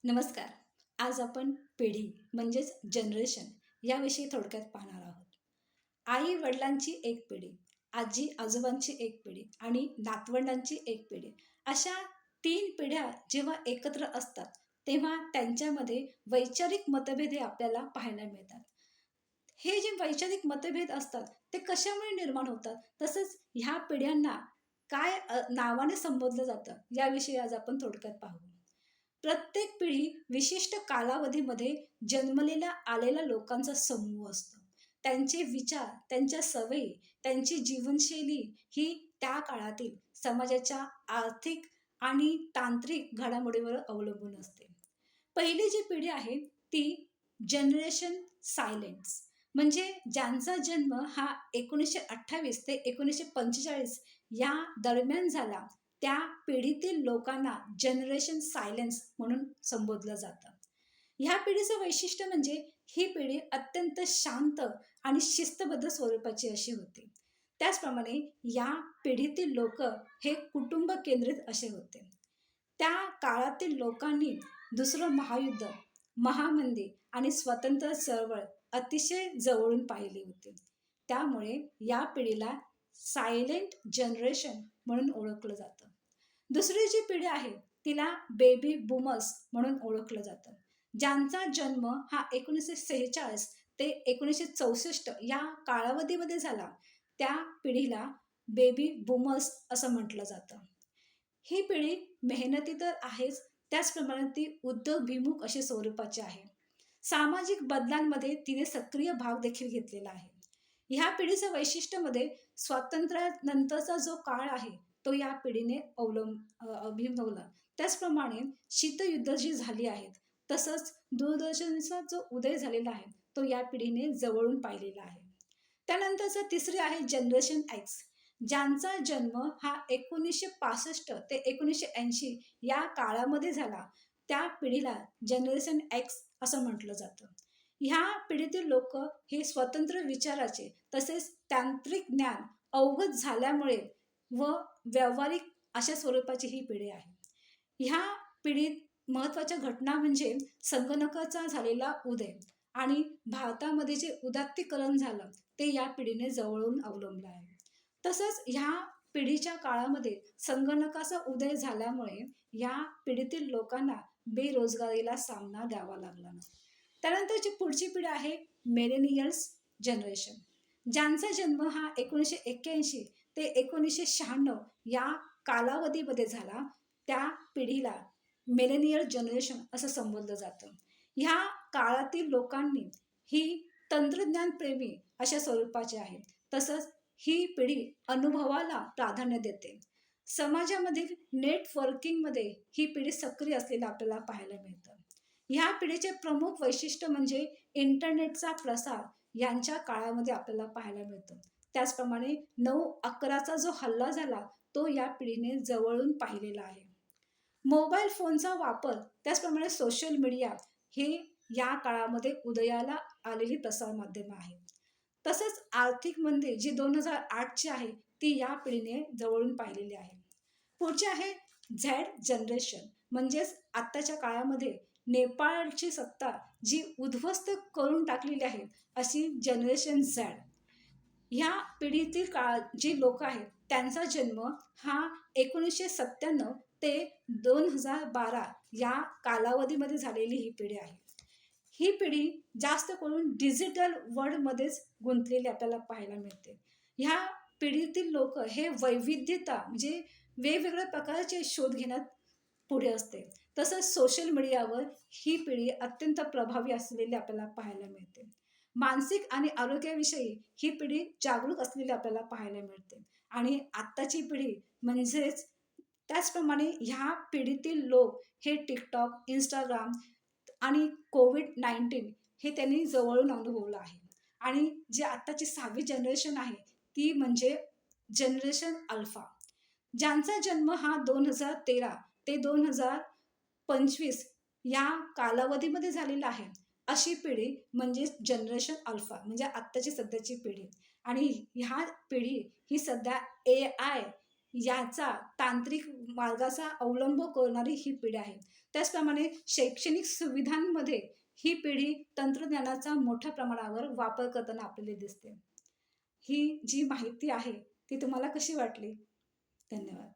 नमस्कार. आज आपण पिढी म्हणजेच जनरेशन याविषयी थोडक्यात पाहणार आहोत. आई वडिलांची एक पिढी, आजी आजोबांची एक पिढी आणि नातवंडांची एक पिढी. अशा 3 पिढ्या जेव्हा एकत्र असतात, तेव्हा त्यांच्यामध्ये वैचारिक मतभेद हे आपल्याला पाहायला मिळतात. हे जे वैचारिक मतभेद असतात, ते कशामुळे निर्माण होतात? तसंच ह्या पिढ्यांना काय नावाने संबोधलं जातं, याविषयी आज आपण थोडक्यात पाहू. प्रत्येक पिढी विशिष्ट कालावधीमध्ये जन्मलेल्या आलेल्या लोकांचा समूह असतो. त्यांचे विचार, त्यांच्या सवयी, त्यांची जीवनशैली ही त्या काळातील समाजाच्या आर्थिक आणि तांत्रिक घडामोडीवर अवलंबून असते. पहिली जी पिढी आहे ती जनरेशन सायलेन्स, म्हणजे ज्यांचा जन्म हा 1928 ते 1945 या दरम्यान झाला, त्या पिढीतील लोकांना जनरेशन सायलेन्स म्हणून संबोधलं जातं. ह्या पिढीचं वैशिष्ट्य म्हणजे ही पिढी अत्यंत शांत आणि शिस्तबद्ध स्वरूपाची अशी होती. त्याचप्रमाणे या पिढीतील लोक हे कुटुंब केंद्रित असे होते. त्या काळातील लोकांनी दुसरं महायुद्ध, महामंदी आणि स्वतंत्र चळवळ अतिशय जवळून पाहिली होती. त्यामुळे या पिढीला सायलेंट जनरेशन म्हणून ओळखलं जातं. दुसरी जी पिढी आहे तिला बेबी बूमर्स म्हणून ओळखलं जातं. ज्यांचा जन्म हा 1946 ते 1964 या कालावधीमध्ये झाला, त्या पिढीला बेबी बूमर्स असं म्हटलं जातं. ही पिढी मेहनती तर आहेच, त्याचप्रमाणे ती उद्योगभिमुख अशी स्वरूपाची आहे. सामाजिक बदलांमध्ये तिने सक्रिय भाग देखील घेतलेला आहे. ह्या पिढीचं वैशिष्ट्य मध्ये स्वातंत्र्यानंतरचा जो काळ आहे तो या पिढीने अभिनवला. त्याचप्रमाणे शीतयुद्ध जी झाली आहेत, तसंच दूरदर्शनचा जो उदय झालेला आहे तो या पिढीने जवळून पाहिलेला आहे. त्यानंतरचं तिसरे आहे जनरेशन एक्स, ज्यांचा जन्म हा 1965 ते 1980 या काळामध्ये झाला. त्या पिढीला जनरेशन एक्स असं म्हटलं जातं. ह्या पिढीतील लोक हे स्वतंत्र विचाराचे तसेच तांत्रिक ज्ञान अवगत झाल्यामुळे व व्यावहारिक अशा स्वरूपाची ही पिढी आहे. ह्या पिढीत महत्त्वाच्या घटना म्हणजे संगणकाचा झालेला उदय आणि भारतामध्ये जे उदात्तीकरण झालं ते या पिढीने जवळून अवलंबलं आहे. तसंच ह्या पिढीच्या काळामध्ये संगणकाचा उदय झाल्यामुळे या पिढीतील लोकांना बेरोजगारीला सामना द्यावा लागला नाही. त्यानंतरची पुढची पिढी आहे मिलेनियल्स जनरेशन, ज्यांचा जन्म हा 1981 ते 1996 या कालावधीमध्ये झाला. त्या पिढीला मिलेनियल जनरेशन असं संबोधलं जातं. ह्या काळातील लोकांनी ही तंत्रज्ञानप्रेमी अशा स्वरूपाचे आहे. तसंच ही पिढी अनुभवाला प्राधान्य देते. समाजामधील नेटवर्किंगमध्ये ही पिढी सक्रिय असलेलं आपल्याला पाहायला मिळतं. ह्या पिढीचे प्रमुख वैशिष्ट्य म्हणजे इंटरनेटचा प्रसार यांच्या काळामध्ये आपल्याला पाहायला मिळतो. त्याचप्रमाणे 9/11चा जो हल्ला झाला तो या पिढीने जवळून पाहिलेला आहे. मोबाईल फोनचा वापर, त्याचप्रमाणे सोशल मीडिया हे या काळामध्ये उदयाला आलेली प्रसारमाध्यमं आहेत. तसंच आर्थिक मंदी जी 2008ची आहे ती या पिढीने जवळून पाहिलेली आहे. पुढचे आहे झेड जनरेशन, म्हणजेच आत्ताच्या काळामध्ये नेपाळची सत्ता जी उद्ध्वस्त करून टाकलेली आहे अशी जनरेशन झेड. ह्या पिढीतील जी लोक आहेत त्यांचा जन्म हा 1997 ते 2012 या कालावधीमध्ये झालेली ही पिढी आहे. ही पिढी जास्त करून डिजिटल वर्ल्डमध्येच गुंतलेली आपल्याला पाहायला मिळते. ह्या पिढीतील लोक हे वैविध्यता म्हणजे वेगवेगळ्या प्रकारचे शोध घेण्यात पुढे असते. तसंच सोशल मीडियावर ही पिढी अत्यंत प्रभावी असलेली आपल्याला पाहायला मिळते. मानसिक आणि आरोग्याविषयी ही पिढी जागरूक असलेली आपल्याला पाहायला मिळते. आणि आत्ताची पिढी म्हणजेच त्याचप्रमाणे ह्या पिढीतील लोक हे टिकटॉक, इंस्टाग्राम आणि कोविड-19 हे त्यांनी जवळून अनुभवलं आहे. आणि जी आत्ताची 6वी जनरेशन आहे ती म्हणजे जनरेशन अल्फा, ज्यांचा जन्म हा 2013 ते 2025 या कालावधीमध्ये झालेला आहे. अशी पिढी म्हणजे जनरेशन अल्फा, म्हणजे आत्ताची सध्याची पिढी. आणि ह्या पिढी ही सध्या AI याचा तांत्रिक मार्गाचा अवलंब करणारी ही पिढी आहे. त्याचप्रमाणे शैक्षणिक सुविधांमध्ये ही पिढी तंत्रज्ञानाचा मोठ्या प्रमाणावर वापर करताना आपल्याला दिसते. ही जी माहिती आहे ती तुम्हाला कशी वाटली? धन्यवाद.